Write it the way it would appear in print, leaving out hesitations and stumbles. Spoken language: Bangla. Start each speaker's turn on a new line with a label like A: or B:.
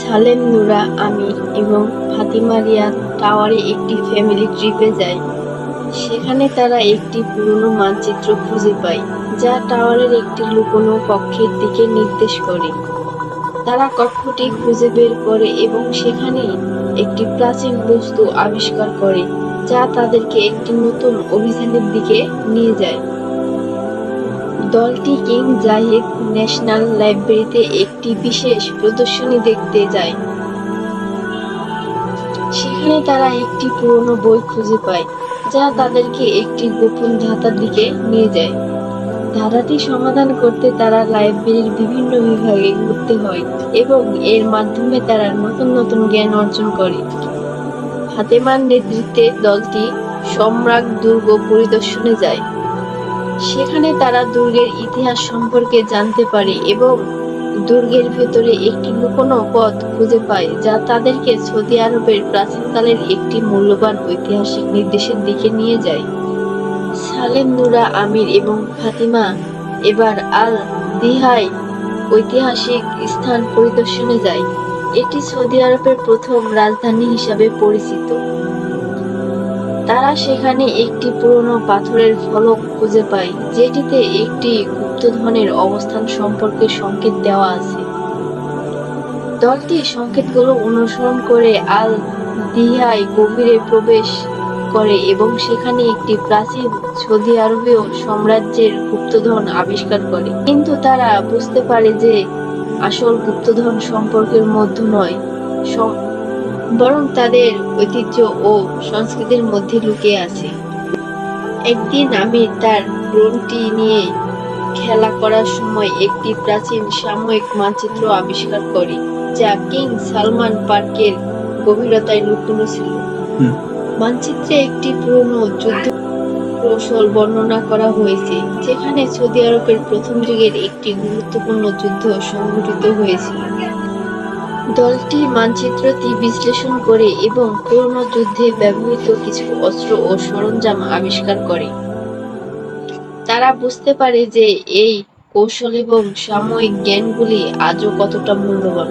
A: সালেম, নুরা, আমির এবং ফাতিমা রিয়াদ টাওয়ারে একটি ফ্যামিলি ট্রিপে যায়। সেখানে তারা একটি পুরনো মানচিত্র খুঁজে পায়, যা টাওয়ারের একটি লুকোনো কক্ষের দিকে নির্দেশ করে। তারা কক্ষটি খুঁজে বের করে এবং সেখানে একটি প্রাচীন বস্তু আবিষ্কার করে, যা তাদেরকে একটি নতুন অভিযানের দিকে নিয়ে যায়। দলটি কিং জাহিদ ন্যাশনাল লাইব্রেরিতে একটি বিশেষ প্রদর্শনী দেখতে যায়। সেখানে তারা একটি পুরনো বই খুঁজে পায়, যা তাদেরকে একটি গোপন ধাঁধার দিকে নিয়ে যায়। ধাঁধাটি সমাধান করতে তারা লাইব্রেরির বিভিন্ন বিভাগে ঘুরতে হয় এবং এর মাধ্যমে তারা নতুন নতুন জ্ঞান অর্জন করে। ফাতেমার নেতৃত্বে দলটি সম্রাট দুর্গ পরিদর্শনে যায়। সেখানে তারা দুর্গের ইতিহাস সম্পর্কে জানতে পারে এবং দুর্গের ভেতরে একটি লুকোনো পথ খুঁজে পায়, যা তাদেরকে সৌদি আরবের প্রাচীনকালের একটি মূল্যবান ঐতিহাসিক নির্দেশের দিকে নিয়ে যায়। সালেম, নুরা, আমির এবং ফাতিমা এবার আল দিহায় ঐতিহাসিক স্থান পরিদর্শনে যায়। এটি সৌদি আরবের প্রথম রাজধানী হিসাবে পরিচিত। তারা সেখানে একটি পুরনো পাথরের ফলক খুঁজে পায়, যেটিতে একটি গুপ্তধনের অবস্থান সম্পর্কে সংকেত দেওয়া আছে। দলটি সংকেতগুলো অনুসরণ করে আল দিহায় গভীরে প্রবেশ করে এবং সেখানে একটি প্রাচীন সৌদি আরবীয় সাম্রাজ্যের গুপ্তধন আবিষ্কার করে। কিন্তু তারা বুঝতে পারে যে আসল গুপ্তধন সম্পর্কের মধ্যে নয়, বরং তাদের ঐতিহ্য ও সংস্কৃতির মধ্যে লুকিয়ে আছে। একদিন আমির তার ড্রোনটি নিয়ে খেলা করার সময় একটি প্রাচীন সাময়িক মানচিত্র আবিষ্কার করে, যা কিং সালমান পার্কের গভীরতায় লুকানো ছিল। মানচিত্রে একটি পুরনো যুদ্ধ কৌশল বর্ণনা করা হয়েছে, যেখানে সৌদি আরবের প্রথম যুগের একটি গুরুত্বপূর্ণ যুদ্ধ সংঘটিত হয়েছিল। দলটি মানচিত্রটি বিশ্লেষণ করে এবং পুরনো যুদ্ধে ব্যবহৃত কিছু অস্ত্র ও সরঞ্জাম আবিষ্কার করে। তারা বুঝতে পারে যে এই কৌশল এবং সাময়িক জ্ঞানগুলি আজও কতটা মূল্যবান।